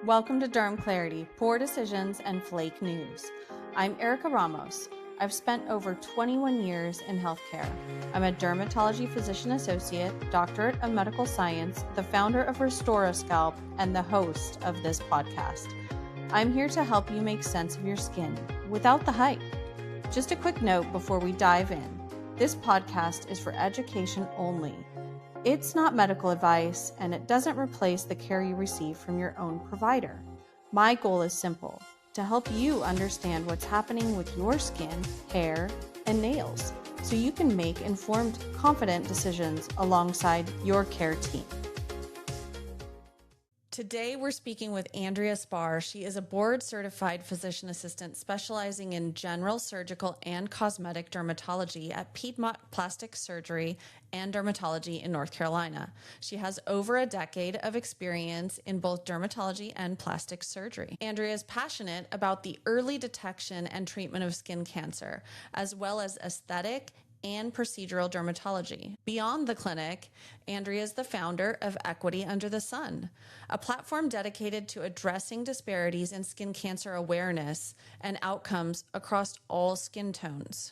Welcome to Derm Clarity, Poor Decisions and Flake News. I'm Erica Ramos. I've spent over 21 years in healthcare. I'm a dermatology physician associate, doctorate of medical science, the founder of RestoraScalp, and the host of this podcast. I'm here to help you make sense of your skin without the hype. Just a quick note before we dive in. This podcast is for education only. It's not medical advice, and it doesn't replace the care you receive from your own provider. My goal is simple: to help you understand what's happening with your skin, hair, and nails, so you can make informed, confident decisions alongside your care team. Today, we're speaking with Andrea Spar. She is a board-certified physician assistant specializing in general surgical and cosmetic dermatology at Piedmont Plastic Surgery and Dermatology in North Carolina. She has over a decade of experience in both dermatology and plastic surgery. Andrea is passionate about the early detection and treatment of skin cancer, as well as aesthetic and procedural dermatology. Beyond the clinic, Andrea is the founder of Equity Under the Sun, a platform dedicated to addressing disparities in skin cancer awareness and outcomes across all skin tones.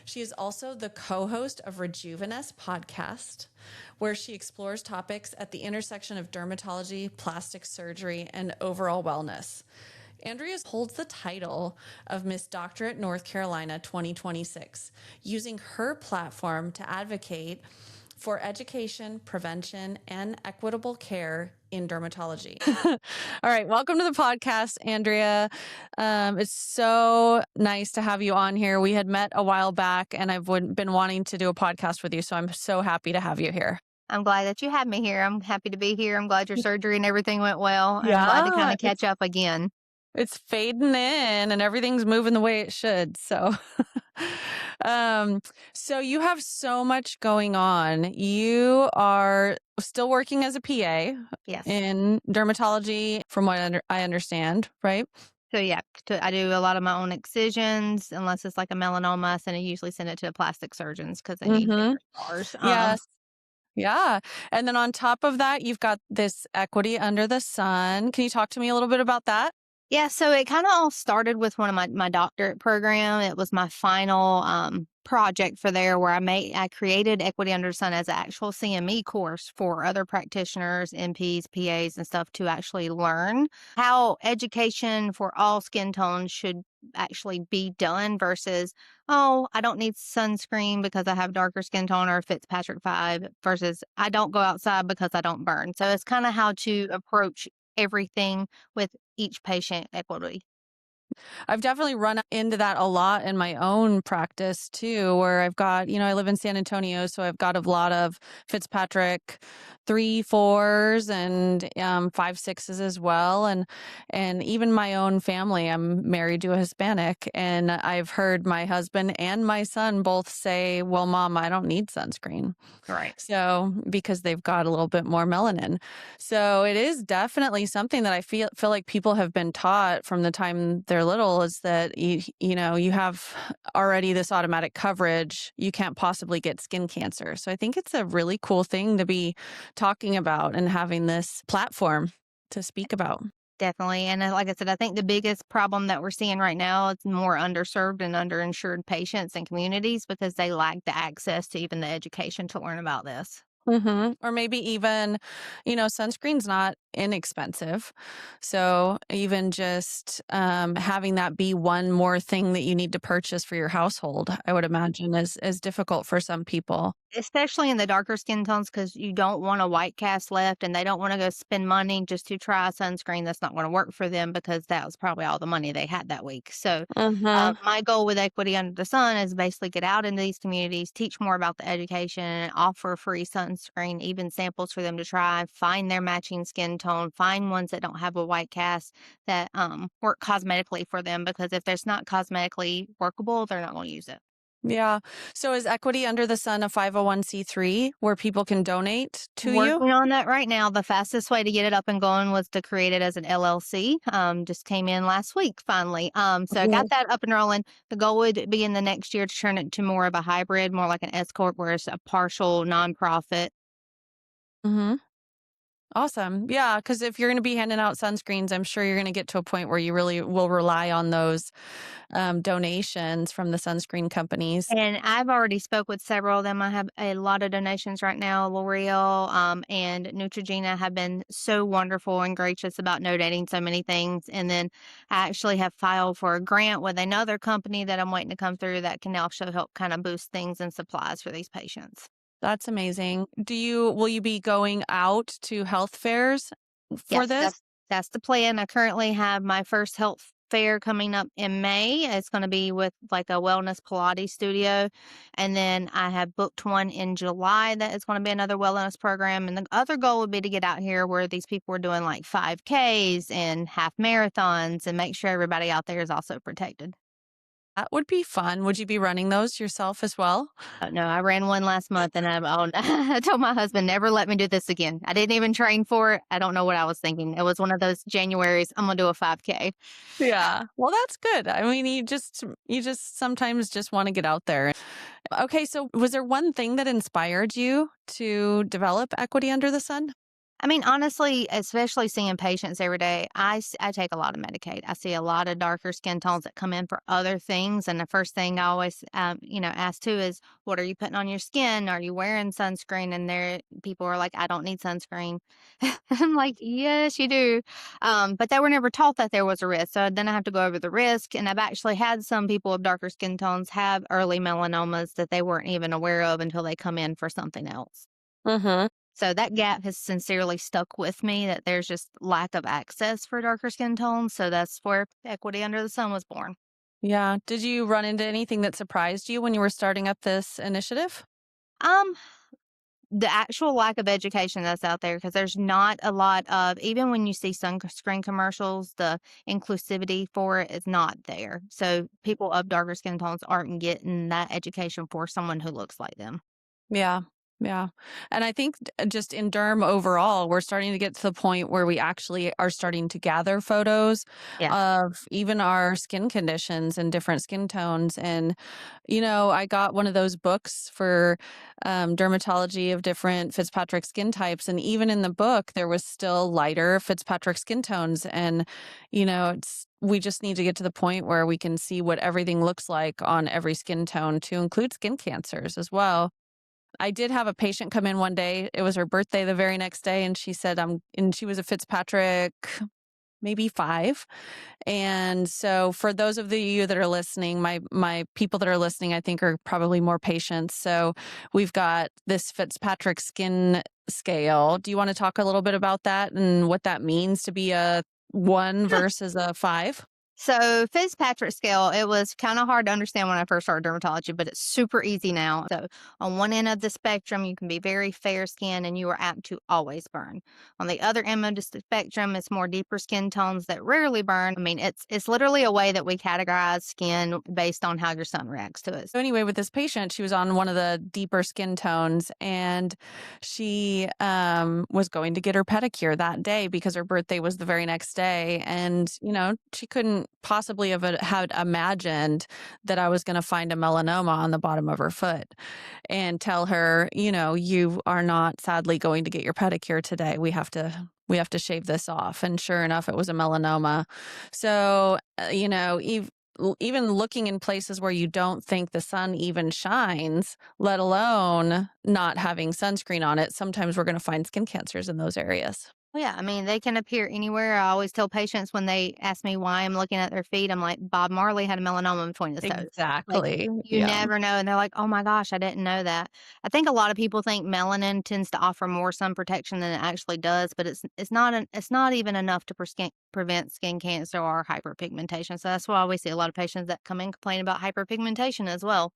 She is also the co-host of Rejuveness podcast, where she explores topics at the intersection of dermatology, plastic surgery, and overall wellness. Andrea holds the title of Miss Doctorate North Carolina 2026, using her platform to advocate for education, prevention, and equitable care in dermatology. All right. Welcome to the podcast, Andrea. It's so nice to have you on here. We had met a while back, and I've been wanting to do a podcast with you, so I'm so happy to have you here. I'm glad that you had me here. I'm happy to be here. I'm glad your surgery and everything went well. Yeah, I'm glad to kind of catch up again. It's fading in and everything's moving the way it should. So, so you have so much going on. You are still working as a PA Yes. in dermatology, from what I understand, right? So yeah, I do a lot of my own excisions, unless it's like a melanoma. I usually send it to the plastic surgeons because they need bigger scars. Yes. Yeah. And then on top of that, you've got this Equity Under the Sun. Can you talk to me a little bit about that? Yeah, so it kind of all started with one of my doctorate program. It was my final project for there, where I created Equity Under the Sun as an actual CME course for other practitioners, NPs, PAs, and stuff to actually learn how education for all skin tones should actually be done versus, oh, I don't need sunscreen because I have darker skin tone or Fitzpatrick 5 versus I don't go outside because I don't burn. So it's kind of how to approach everything with each patient equity. I've definitely run into that a lot in my own practice too, where I've got, I live in San Antonio, so I've got a lot of Fitzpatrick 3, 4s and 5, 6s as well. And even my own family, I'm married to a Hispanic, and I've heard my husband and my son both say, well, Mom, I don't need sunscreen. Right. So because they've got a little bit more melanin. So it is definitely something that I feel like people have been taught from the time they're little, is that you have already this automatic coverage. You can't possibly get skin cancer. So I think it's a really cool thing to be talking about and having this platform to speak about. Definitely. And like I said, I think the biggest problem that we're seeing right now is more underserved and underinsured patients and communities because they lack the access to even the education to learn about this. Or maybe even, sunscreen's not inexpensive. So even just having that be one more thing that you need to purchase for your household, I would imagine is difficult for some people. Especially in the darker skin tones, because you don't want a white cast left and they don't want to go spend money just to try a sunscreen that's not going to work for them because that was probably all the money they had that week. So my goal with Equity Under the Sun is basically get out into these communities, teach more about the education, and offer free sunscreen, even samples for them to try, find their matching skin tone, find ones that don't have a white cast that work cosmetically for them, because if there's not cosmetically workable, they're not going to use it. Yeah. So is Equity Under the Sun a 501c3 where people can donate to you? Working on that right now. The fastest way to get it up and going was to create it as an LLC. Just came in last week finally. So I got that up and rolling. The goal would be in the next year to turn it to more of a hybrid, more like an S corp, where it's a partial nonprofit. Mm-hmm. Awesome. Yeah, because if you're going to be handing out sunscreens, I'm sure you're going to get to a point where you really will rely on those donations from the sunscreen companies. And I've already spoke with several of them. I have a lot of donations right now. L'Oreal, and Neutrogena have been so wonderful and gracious about donating so many things. And then I actually have filed for a grant with another company that I'm waiting to come through that can also help kind of boost things and supplies for these patients. That's amazing. Will you be going out to health fairs for Yes, this? that's the plan. I currently have my first health fair coming up in May. It's going to be with like a wellness Pilates studio. And then I have booked one in July that is going to be another wellness program. And the other goal would be to get out here where these people are doing like 5Ks and half marathons and make sure everybody out there is also protected. That would be fun. Would you be running those yourself as well? No, I ran one last month and I told my husband, never let me do this again. I didn't even train for it. I don't know what I was thinking. It was one of those Januaries, I'm going to do a 5K. Yeah. Well, that's good. I mean, you just sometimes just want to get out there. Okay, so was there one thing that inspired you to develop Equity Under the Sun? I mean, honestly, especially seeing patients every day, I take a lot of Medicaid. I see a lot of darker skin tones that come in for other things. And the first thing I always, ask too is, what are you putting on your skin? Are you wearing sunscreen? And there, people are like, I don't need sunscreen. I'm like, yes, you do. But they were never taught that there was a risk. So then I have to go over the risk. And I've actually had some people of darker skin tones have early melanomas that they weren't even aware of until they come in for something else. Mhm. So that gap has sincerely stuck with me that there's just lack of access for darker skin tones. So that's where Equity Under the Sun was born. Yeah. Did you run into anything that surprised you when you were starting up this initiative? Um, the actual lack of education that's out there, because there's not a lot of, even when you see sunscreen commercials, the inclusivity for it is not there. So people of darker skin tones aren't getting that education for someone who looks like them. Yeah. Yeah. And I think just in derm overall, we're starting to get to the point where we actually are starting to gather photos Yeah. of even our skin conditions and different skin tones. And, I got one of those books for dermatology of different Fitzpatrick skin types. And even in the book, there was still lighter Fitzpatrick skin tones. And, we just need to get to the point where we can see what everything looks like on every skin tone to include skin cancers as well. I did have a patient come in one day. It was her birthday the very next day, and she said, and she was a Fitzpatrick, maybe 5. And so for those of you that are listening, my people that are listening, I think are probably more patients. So we've got this Fitzpatrick skin scale. Do you want to talk a little bit about that and what that means to be a 1 versus a 5? So Fitzpatrick scale, it was kind of hard to understand when I first started dermatology, but it's super easy now. So on one end of the spectrum, you can be very fair skin and you are apt to always burn. On the other end of the spectrum, it's more deeper skin tones that rarely burn. I mean, it's literally a way that we categorize skin based on how your sun reacts to it. So anyway, with this patient, she was on one of the deeper skin tones, and she was going to get her pedicure that day because her birthday was the very next day. And, she couldn't possibly have had imagined that I was going to find a melanoma on the bottom of her foot and tell her, you are not sadly going to get your pedicure today. We have to shave this off. And sure enough, it was a melanoma. So, even looking in places where you don't think the sun even shines, let alone not having sunscreen on it, sometimes we're going to find skin cancers in those areas. Well, yeah, I mean, they can appear anywhere. I always tell patients when they ask me why I'm looking at their feet, I'm like, Bob Marley had a melanoma between his toes. Like, Exactly. you Yeah. never know. And they're like, oh my gosh, I didn't know that. I think a lot of people think melanin tends to offer more sun protection than it actually does, but it's not even enough to prevent skin cancer or hyperpigmentation. So that's why we see a lot of patients that come in complaining about hyperpigmentation as well.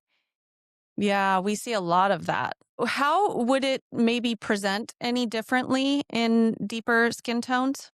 Yeah, we see a lot of that. How would it maybe present any differently in deeper skin tones?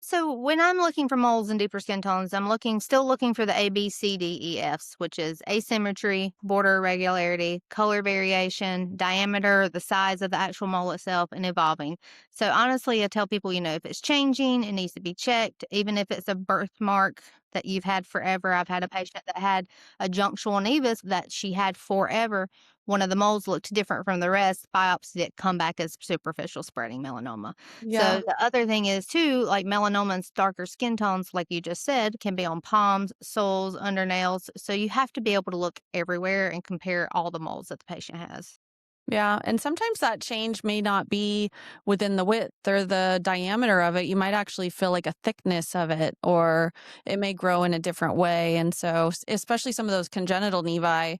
So when I'm looking for moles and deeper skin tones, I'm still looking for the A, B, C, D, E, Fs, which is asymmetry, border irregularity, color variation, diameter, the size of the actual mole itself, and evolving. So honestly, I tell people, if it's changing, it needs to be checked. Even if it's a birthmark, that you've had forever. I've had a patient that had a junctional nevus that she had forever. One of the moles looked different from the rest. Biopsy did come back as superficial spreading melanoma. Yeah. So the other thing is too, like melanoma and darker skin tones, like you just said, can be on palms, soles, under nails. So you have to be able to look everywhere and compare all the moles that the patient has. Yeah, and sometimes that change may not be within the width or the diameter of it. You might actually feel like a thickness of it, or it may grow in a different way. And so, especially some of those congenital nevi,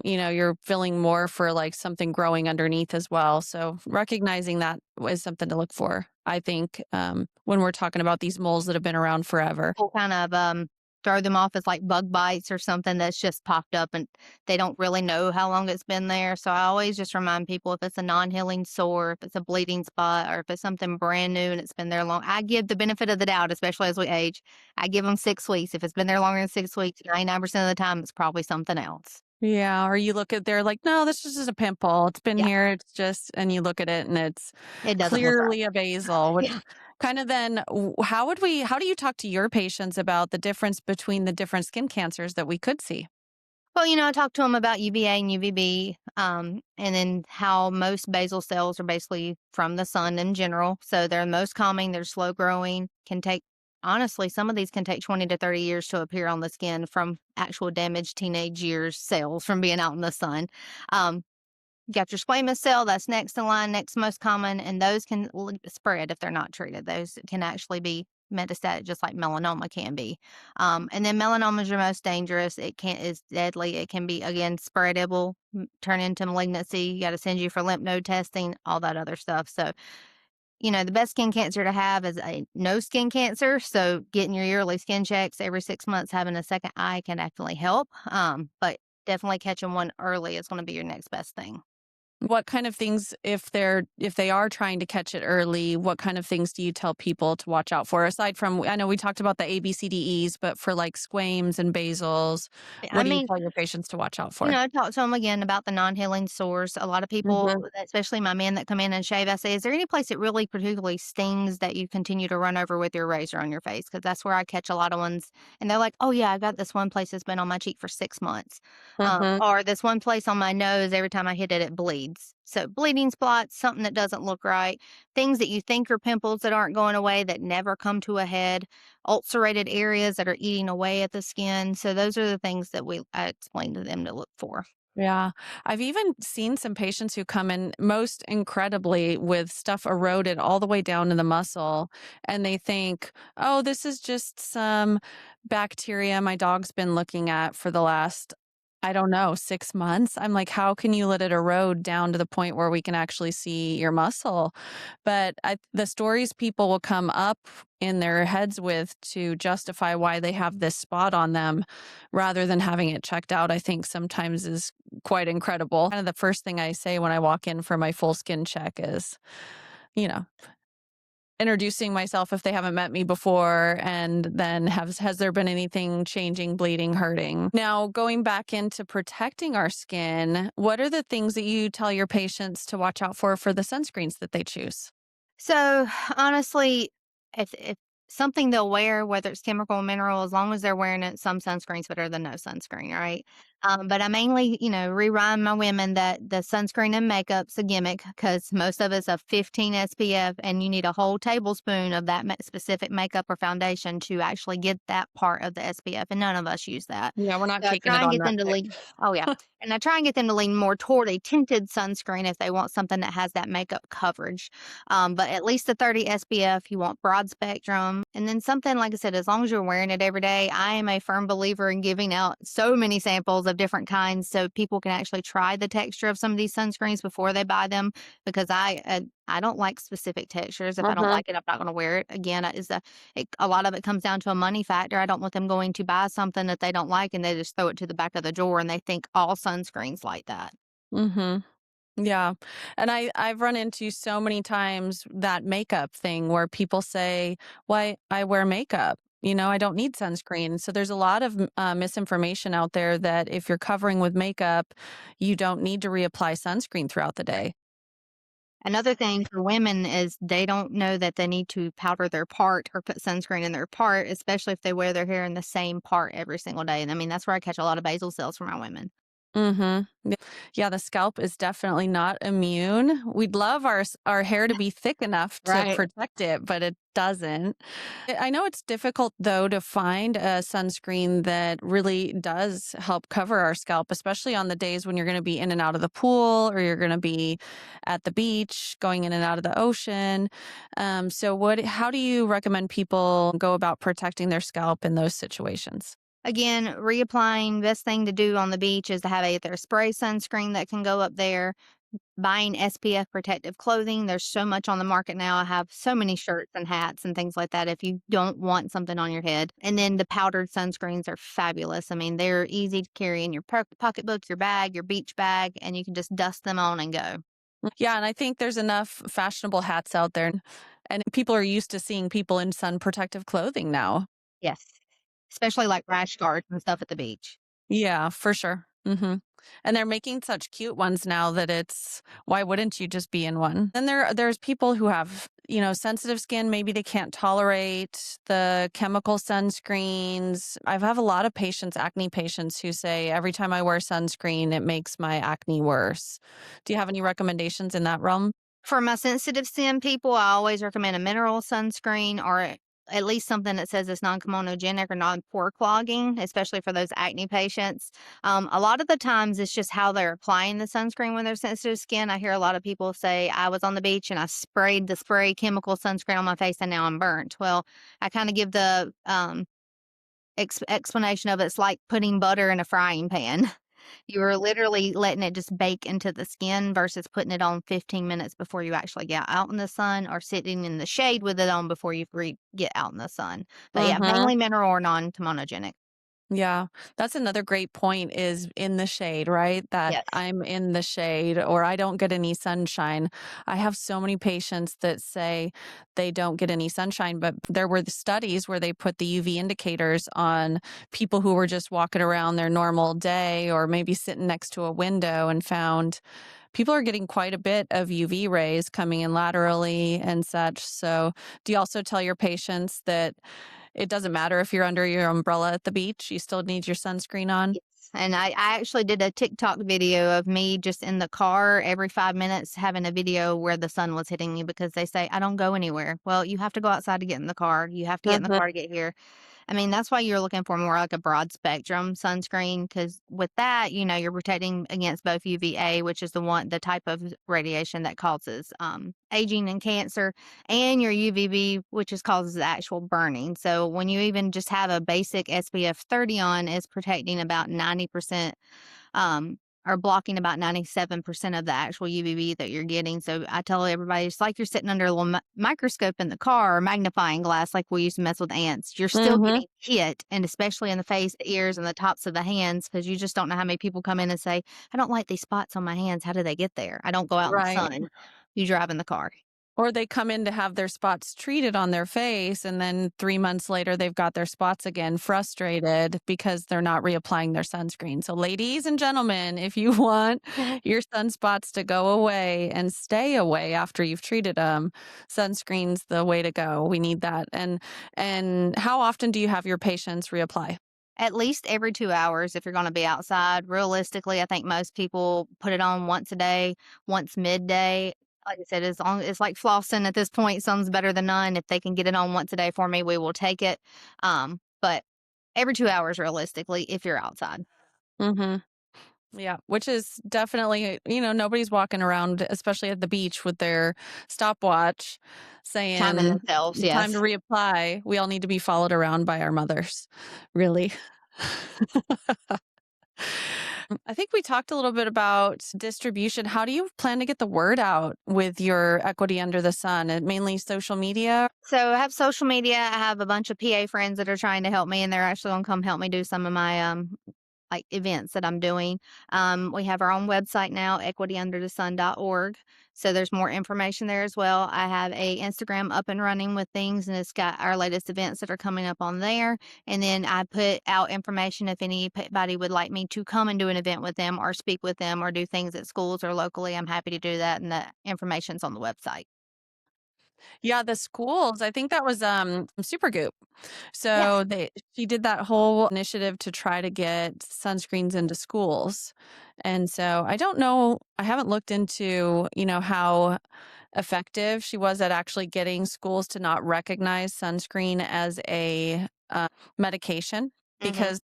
you're feeling more for like something growing underneath as well. So, recognizing that is something to look for, I think, when we're talking about these moles that have been around forever. People kind of throw them off as like bug bites or something that's just popped up and they don't really know how long it's been there. So I always just remind people if it's a non healing sore, if it's a bleeding spot, or if it's something brand new and it's been there long, I give the benefit of the doubt, especially as we age. I give them 6 weeks. If it's been there longer than 6 weeks, 99% of the time, it's probably something else. Yeah, or you look at they're like, "No, this is just a pimple. It's been Yeah, here. It's just," and you look at it and it's it doesn't look right. clearly a basal, which Yeah. kind of then how do you talk to your patients about the difference between the different skin cancers that we could see? Well, I talked to them about UVA and UVB, and then how most basal cells are basically from the sun in general. So they're most common, they're slow growing, can take, honestly, some of these can take 20 to 30 years to appear on the skin from actual damaged teenage years cells from being out in the sun. Um, you got your squamous cell, that's next in line, next most common, and those can spread if they're not treated. Those can actually be metastatic, just like melanoma can be. And then melanoma is your most dangerous. It can is deadly. It can be again spreadable, turn into malignancy. You got to send you for lymph node testing, all that other stuff. So the best skin cancer to have is a no skin cancer. So getting your yearly skin checks every 6 months, having a second eye can definitely help. But definitely catching one early is going to be your next best thing. What kind of things if they are trying to catch it early, what kind of things do you tell people to watch out for? Aside from I know we talked about the ABCDEs, but for like squames and basals, I what do you mean, tell your patients to watch out for? I talk to them again about the non-healing sores. A lot of Mhm. people, especially my men that come in and shave, I say, "Is there any place that really particularly stings that you continue to run over with your razor on your face?" Because that's where I catch a lot of ones, and they're like, "Oh yeah, I got this one place that's been on my cheek for 6 months, Mhm. or this one place on my nose. Every time I hit it, it bleeds." So bleeding spots, something that doesn't look right, things that you think are pimples that aren't going away that never come to a head, ulcerated areas that are eating away at the skin. So those are the things that I explain to them to look for. Yeah. I've even seen some patients who come in most incredibly with stuff eroded all the way down to the muscle. And they think, oh, this is just some bacteria my dog's been looking at for the last, I don't know, 6 months. I'm like, how can you let it erode down to the point where we can actually see your muscle? But the stories people will come up in their heads with to justify why they have this spot on them rather than having it checked out, I think sometimes is quite incredible. Kind of the first thing I say when I walk in for my full skin check is, you know, introducing myself if they haven't met me before, and then has there been anything changing, bleeding, hurting. Now, going back into protecting our skin, what are the things that you tell your patients to watch out for the sunscreens that they choose? So honestly, if something they'll wear, whether it's chemical or mineral, as long as they're wearing it, some sunscreen's better than no sunscreen, right? But I mainly, remind my women that the sunscreen and makeup's a gimmick because most of it's a 15 SPF, and you need a whole tablespoon of that specific makeup or foundation to actually get that part of the SPF, and none of us use that. Yeah, we're not So I taking try it and on get that them to thick. lean. Oh yeah, and I try and get them to lean more toward a tinted sunscreen if they want something that has that makeup coverage. But at least the 30 SPF, you want broad spectrum. And then something, like I said, as long as you're wearing it every day, I am a firm believer in giving out so many samples of different kinds so people can actually try the texture of some of these sunscreens before they buy them. Because I don't like specific textures. If I don't Mhm. like it, I'm not going to wear it. Again, a lot of it comes down to a money factor. I don't want them going to buy something that they don't like and they just throw it to the back of the drawer and they think all sunscreens like that. Mhm. Yeah. And I've run into so many times that makeup thing where people say, "Why I wear makeup. I don't need sunscreen." So there's a lot of misinformation out there that if you're covering with makeup, you don't need to reapply sunscreen throughout the day. Another thing for women is they don't know that they need to powder their part or put sunscreen in their part, especially if they wear their hair in the same part every single day. And I mean, that's where I catch a lot of basal cells for my women. Mhm. Yeah, the scalp is definitely not immune. We'd love our hair to be thick enough to Right. protect it, but it doesn't. I know it's difficult though to find a sunscreen that really does help cover our scalp, especially on the days when you're going to be in and out of the pool or you're going to be at the beach, going in and out of the ocean. So how do you recommend people go about protecting their scalp in those situations? Again, reapplying, best thing to do on the beach is to have either spray sunscreen that can go up there, buying SPF protective clothing. There's so much on the market now. I have so many shirts and hats and things like that if you don't want something on your head. And then the powdered sunscreens are fabulous. I mean, they're easy to carry in your pocketbook, your bag, your beach bag, and you can just dust them on and go. Yeah, and I think there's enough fashionable hats out there, and people are used to seeing people in sun protective clothing now. Yes. Especially like rash guards and stuff at the beach. Yeah, for sure. And they're making such cute ones now that it's why wouldn't you just be in one? And there's people who have, sensitive skin, maybe they can't tolerate the chemical sunscreens. I have a lot of patients, acne patients, who say every time I wear sunscreen, it makes my acne worse. Do you have any recommendations in that realm? For my sensitive skin people, I always recommend a mineral sunscreen or at least something that says it's non-comedogenic or non-pore clogging, especially for those acne patients. A lot of the times it's just how they're applying the sunscreen when they're sensitive skin. I hear a lot of people say, I was on the beach and I sprayed the spray chemical sunscreen on my face and now I'm burnt. Well, I kind of give the explanation of it's like putting butter in a frying pan. You are literally letting it just bake into the skin versus putting it on 15 minutes before you actually get out in the sun or sitting in the shade with it on before you get out in the sun. But yeah, Mhm. mainly mineral or non-comedogenic. Yeah, that's another great point is in the shade, right? That Yes. I'm in the shade or I don't get any sunshine. I have so many patients that say they don't get any sunshine, but there were the studies where they put the UV indicators on people who were just walking around their normal day or maybe sitting next to a window and found people are getting quite a bit of UV rays coming in laterally and such. So, do you also tell your patients that it doesn't matter if you're under your umbrella at the beach, you still need your sunscreen on? Yes. And I actually did a TikTok video of me just in the car every 5 minutes having a video where the sun was hitting me because they say, I don't go anywhere. Well, you have to go outside to get in the car. You have to get in the Mhm. car to get here. I mean, that's why you're looking for more like a broad spectrum sunscreen because with that, you're protecting against both UVA, which is the type of radiation that causes aging and cancer, and your UVB, which is causes the actual burning. So when you even just have a basic SPF 30 on, is protecting about 90% um, are blocking about 97% of the actual UVB that you're getting. So I tell everybody, it's like you're sitting under a little microscope in the car or magnifying glass, like we used to mess with ants. You're still Mhm. getting hit, and especially in the face, the ears, and the tops of the hands, because you just don't know how many people come in and say, I don't like these spots on my hands. How do they get there? I don't go out in the Right. sun. You drive in the car. Or they come in to have their spots treated on their face, and then 3 months later, they've got their spots again, frustrated because they're not reapplying their sunscreen. So, ladies and gentlemen, if you want your sunspots to go away and stay away after you've treated them, sunscreen's the way to go. We need that. And how often do you have your patients reapply? At least every 2 hours if you're gonna be outside. Realistically, I think most people put it on once a day, once midday. Like I said, as long it's like flossing at this point, some's better than none. If they can get it on once a day for me, we will take it. But every 2 hours realistically if you're outside. Mhm. Yeah, which is definitely, nobody's walking around, especially at the beach with their stopwatch Timing saying, themselves, time to yes. reapply. We all need to be followed around by our mothers, really. I think we talked a little bit about distribution. How do you plan to get the word out with your Equity Under the Sun? Mainly social media? So I have social media. I have a bunch of PA friends that are trying to help me, and they're actually gonna come help me do some of my like events that I'm doing. We have our own website now, equityunderthesun.org. So there's more information there as well. I have a Instagram up and running with things, and it's got our latest events that are coming up on there. And then I put out information if anybody would like me to come and do an event with them or speak with them or do things at schools or locally. I'm happy to do that. And the information's on the website. Yeah, the schools, I think that was, Supergoop. Yeah. So she did that whole initiative to try to get sunscreens into schools. And so I don't know, I haven't looked into, how effective she was at actually getting schools to not recognize sunscreen as a medication Hmm. because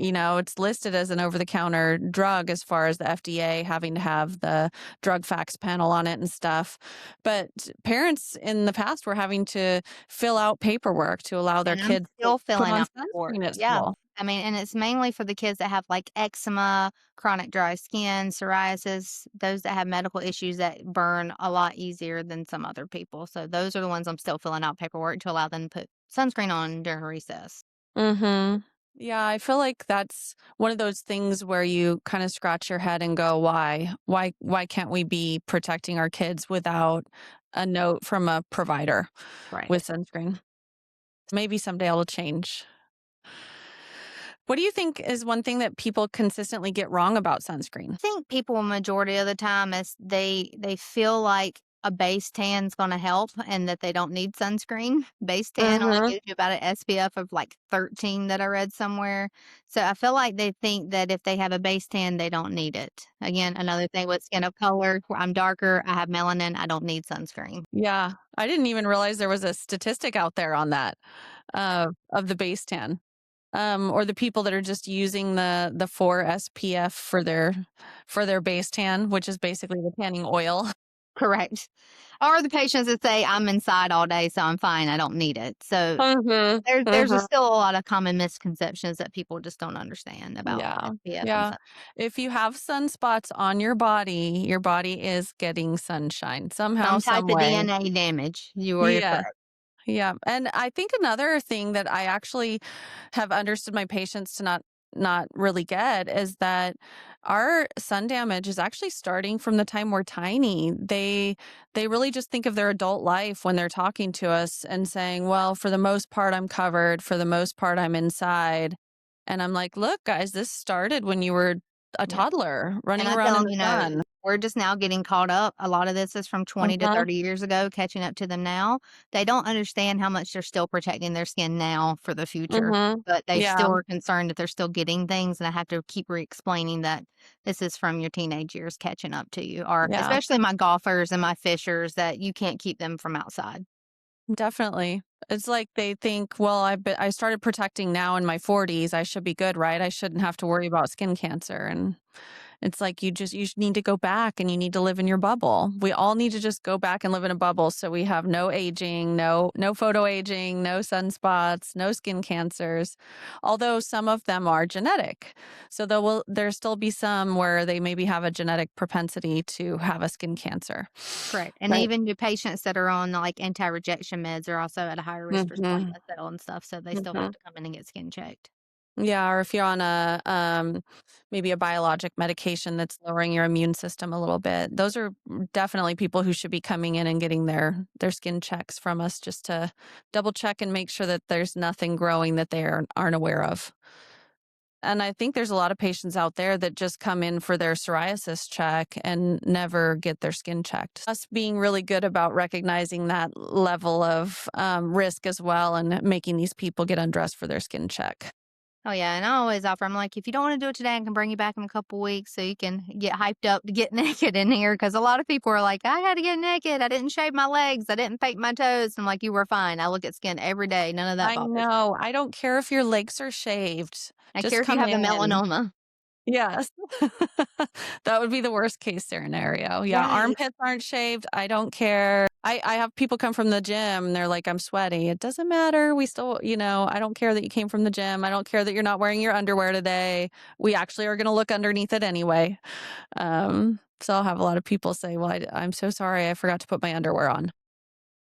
it's listed as an over the counter drug as far as the FDA having to have the drug facts panel on it and stuff. But parents in the past were having to fill out paperwork to allow their And I'm kids to still put filling on out paperwork. sunscreen at Yeah. school. I mean, and it's mainly for the kids that have like eczema, chronic dry skin, psoriasis, those that have medical issues that burn a lot easier than some other people. So those are the ones I'm still filling out paperwork to allow them to put sunscreen on during recess. Mhm. Yeah, I feel like that's one of those things where you kind of scratch your head and go, "Why? Why can't we be protecting our kids without a note from a provider with Right. sunscreen?" Maybe someday it'll change. What do you think is one thing that people consistently get wrong about sunscreen? Think people a majority of the time is they feel like a base tan's gonna help and that they don't need sunscreen. Base tan only Mhm. gives you about an SPF of like 13 that I read somewhere. So I feel like they think that if they have a base tan, they don't need it. Again, another thing with skin of color, where I'm darker, I have melanin, I don't need sunscreen. Yeah, I didn't even realize there was a statistic out there on that, of the base tan. Or the people that are just using the 4 SPF for their base tan, which is basically the tanning oil. Correct. Or the patients that say I'm inside all day, so I'm fine, I don't need it. So Mhm, there's mhm. just still a lot of common misconceptions that people just don't understand about Yeah, SPF and yeah. such. If you have sunspots on your body is getting sunshine somehow, Some type some of way. DNA damage, you are Yeah. correct. Yeah, and I think another thing that I actually have understood my patients to not really get is that our sun damage is actually starting from the time we're tiny. They really just think of their adult life when they're talking to us and saying, "Well, for the most part I'm covered, for the most part I'm inside." And I'm like, "Look, guys, this started when you were a Yeah. toddler And running I around tell in them, the sun." we're just now getting caught up. A lot of this is from 20 to Mhm. 30 years ago, catching up to them now. They don't understand how much they're still protecting their skin now for the future, Mhm. but they Yeah, still are concerned that they're still getting things. And I have to keep re-explaining that this is from your teenage years catching up to you, or yeah. especially my golfers and my fishers that you can't keep them from outside. Definitely. It's like they think, well, I started protecting now in my 40s. I should be good, right? I shouldn't have to worry about skin cancer. And it's like you just need to go back and you need to live in your bubble. We all need to just go back and live in a bubble so we have no aging, no photo aging, no sunspots, no skin cancers. Although some of them are genetic. So there still be some where they maybe have a genetic propensity to have a skin cancer. Correct. And Right. even the patients that are on like anti-rejection meds are also at a higher risk for Mhm. squamous cell and stuff. So they still have Mhm. to come in and get skin checked. Yeah, or if you're on a maybe a biologic medication that's lowering your immune system a little bit. Those are definitely people who should be coming in and getting their skin checks from us just to double check and make sure that there's nothing growing that they aren't aware of. And I think there's a lot of patients out there that just come in for their psoriasis check and never get their skin checked. Us being really good about recognizing that level of risk as well and making these people get undressed for their skin check. Oh yeah, and I always offer. I'm like, if you don't want to do it today, I can bring you back in a couple weeks so you can get hyped up to get naked in here. Because a lot of people are like, I got to get naked. I didn't shave my legs. I didn't paint my toes. I'm like, you were fine. I look at skin every day. None of that I bothers me. know. I don't care if your legs are shaved. I Just care if you come have a in. melanoma. Yes. That would be the worst case scenario. Yeah, Right. armpits aren't shaved. I don't care. I have people come from the gym and they're like, I'm sweaty. It doesn't matter. We still, I don't care that you came from the gym. I don't care that you're not wearing your underwear today. We actually are going to look underneath it anyway. So I'll have a lot of people say, well, I'm so sorry. I forgot to put my underwear on.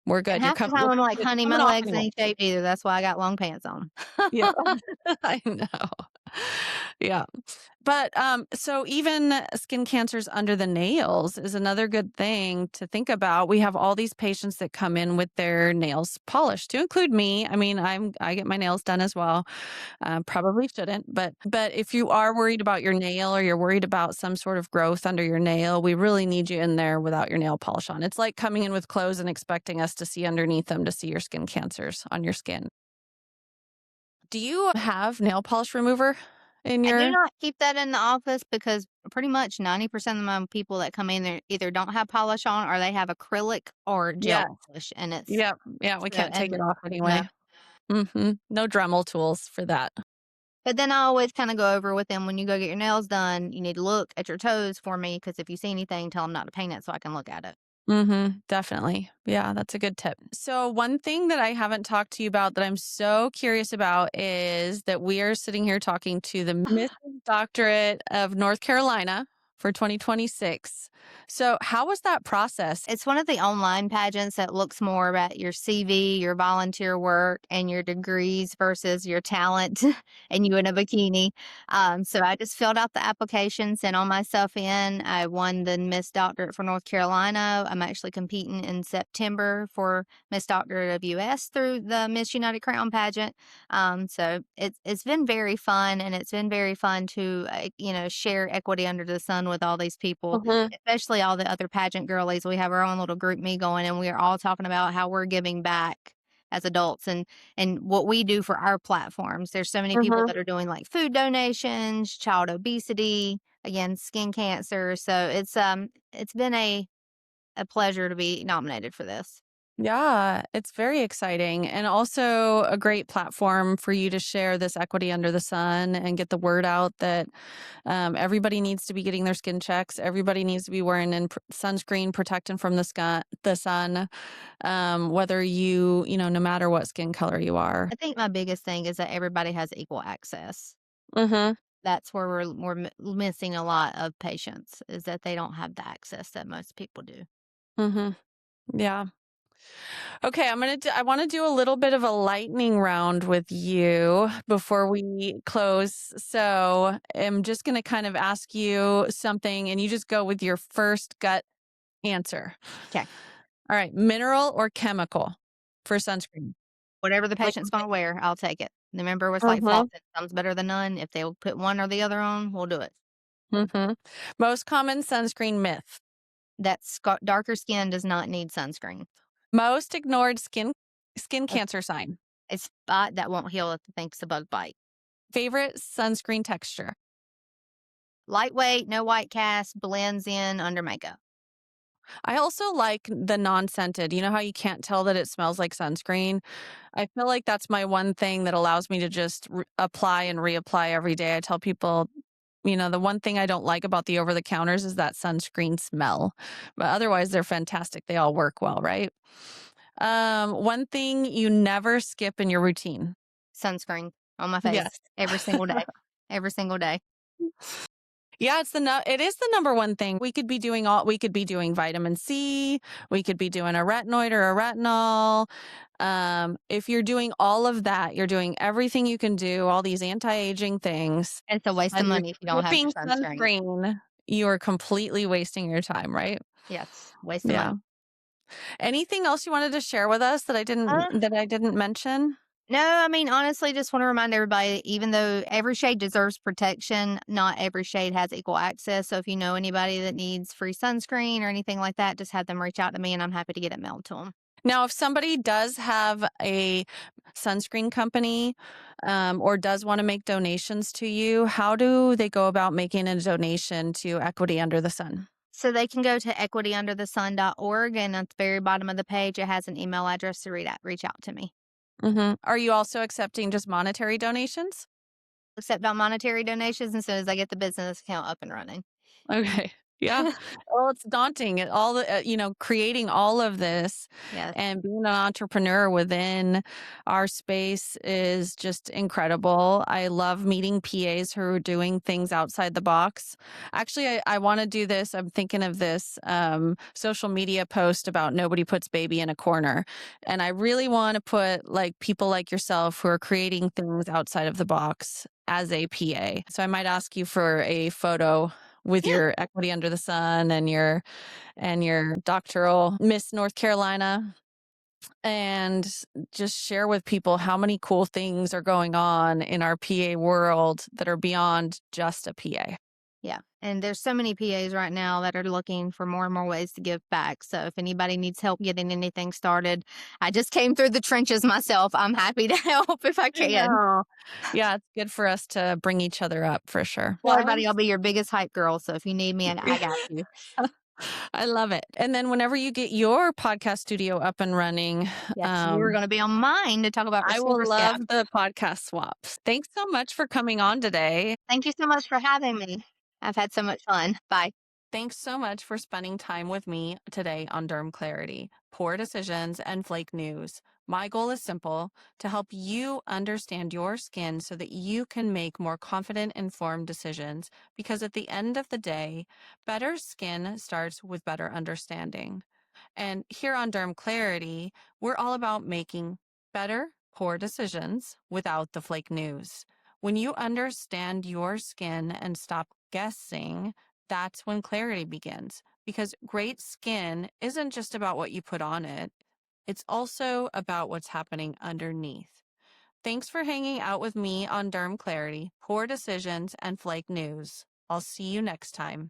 We're And good. half the time We're I'm like, it's honey, my coming off legs anyway. ain't shaved either. That's why I got long pants on. Yeah. I know. Yeah. But so even skin cancers under the nails is another good thing to think about. We have all these patients that come in with their nails polished, to include me. I mean, I get my nails done as well. Probably shouldn't, but if you are worried about your nail or you're worried about some sort of growth under your nail, we really need you in there without your nail polish on. It's like coming in with clothes and expecting us to see underneath them to see your skin cancers on your skin. Do you have nail polish remover in I do your? not keep that in the office because pretty much 90% of my people that come in there either don't have polish on or they have acrylic or gel Yeah. polish, and it's Yeah. Yeah. We so can't take it off no. anyway. No Dremel tools for that. But then I always kinda go over with them, "When you go get your nails done, you need to look at your toes for me because if you see anything, tell them not to paint it so I can look at it." Definitely. Yeah, that's a good tip. So, one thing that I haven't talked to you about that I'm so curious about is that we are sitting here talking to the Mrs. Doctorate of North Carolina for 2026. So, how was that process? It's one of the online pageants that looks more about your CV, your volunteer work, and your degrees versus your talent and you in a bikini. So I just filled out the application, sent all my stuff in. I won the Miss Doctorate for North Carolina. I'm actually competing in September for Miss Doctorate of US through the Miss United Crown pageant. So it's been very fun, and it's been very fun to share equity under the sun with all these people, Mhm, especially all the other pageant girlies. We have our own little group me going, and we are all talking about how we're giving back as adults and what we do for our platforms. There's so many people mhm. that are doing like food donations, child obesity, again, skin cancer. So it's been a pleasure to be nominated for this. Yeah, it's very exciting and also a great platform for you to share this equity under the sun and get the word out that everybody needs to be getting their skin checks. Everybody needs to be wearing sunscreen, protecting from the sun, whether no matter what skin color you are. I think my biggest thing is that everybody has equal access. Mm-hmm. That's where missing a lot of patients is that they don't have the access that most people do. Mm-hmm. Yeah. Okay, I want to do a little bit of a lightning round with you before we close. So I'm just going to kind of ask you something and you just go with your first gut answer. 'Kay. All right, mineral or chemical for sunscreen? Whatever the patient's Liquid. gonna wear, I'll take it. Remember, it's like Mm-hmm. flossing, some's better than none. If they'll put one or the other on, we'll do it. Mm-hmm. Most common sunscreen myth. Darker skin does not need sunscreen. Most ignored skin A cancer sign. a spot that won't heal if it thinks a bug bite. Favorite sunscreen texture. Lightweight, no white cast, blends in under makeup. I also like the non-scented. You know how you can't tell that it smells like sunscreen? I feel like that's my one thing that allows me to just apply and reapply every day. I tell people, the one thing I don't like about the over the counters is that sunscreen smell. But otherwise, they're fantastic. They all work well, right? One thing you never skip in your routine. Sunscreen on my face Yes. every single day. Every single day. Yeah, it is the number one thing. We could be doing vitamin C, we could be doing a retinoid or a retinol. If you're doing all of that, you're doing everything you can do, all these anti-aging things, It's a waste of and you're money if you don't have your skipping sunscreen. sunscreen, you are completely wasting your time, right? Yes, waste of Yeah. money. Anything else you wanted to share with us that Uh I didn't mention? No, I mean, honestly, just want to remind everybody, even though every shade deserves protection, not every shade has equal access. So if you know anybody that needs free sunscreen or anything like that, just have them reach out to me and I'm happy to get it mailed to them. Now, if somebody does have a sunscreen company, or does want to make donations to you, how do they go about making a donation to Equity Under the Sun? So they can go to equityunderthesun.org and at the very bottom of the page, it has an email address to reach out to me. Are you also accepting just monetary donations? Accept all monetary donations as soon as I get the business account up and running. Okay. Yeah. Well, it's daunting. All the, creating all of this Yes. and being an entrepreneur within our space is just incredible. I love meeting PAs who are doing things outside the box. Actually, I want to do this. I'm thinking of this social media post about nobody puts baby in a corner. And I really want to put like people like yourself who are creating things outside of the box as a PA. So I might ask you for a photo with Yeah. your Equity Under the Sun and your doctoral Miss North Carolina, and just share with people how many cool things are going on in our PA world that are beyond just a PA. Yeah. And there's so many PAs right now that are looking for more and more ways to give back. So if anybody needs help getting anything started, I just came through the trenches myself. I'm happy to help if I I can. know. Yeah, it's good for us to bring each other up for sure. Tell Well, everybody I'll be your biggest hype girl. So if you need me, I got you. I love it. And then whenever you get your podcast studio up and running, Yes, you're going to be on mine to talk about I receiver will scab. love the podcast swaps. Thanks so much for coming on today. Thank you so much for having me. I've had so much fun. Bye. Thanks so much for spending time with me today on Derm Clarity, Poor Decisions, and Flake News. My goal is simple: to help you understand your skin so that you can make more confident, informed decisions. Because at the end of the day, better skin starts with better understanding. And here on Derm Clarity, we're all about making better, poor decisions without the flake news. When you understand your skin and stop guessing, that's when clarity begins. Because great skin isn't just about what you put on it, it's also about what's happening underneath. Thanks for hanging out with me on Derm Clarity, Poor Decisions, and Flake News. I'll see you next time.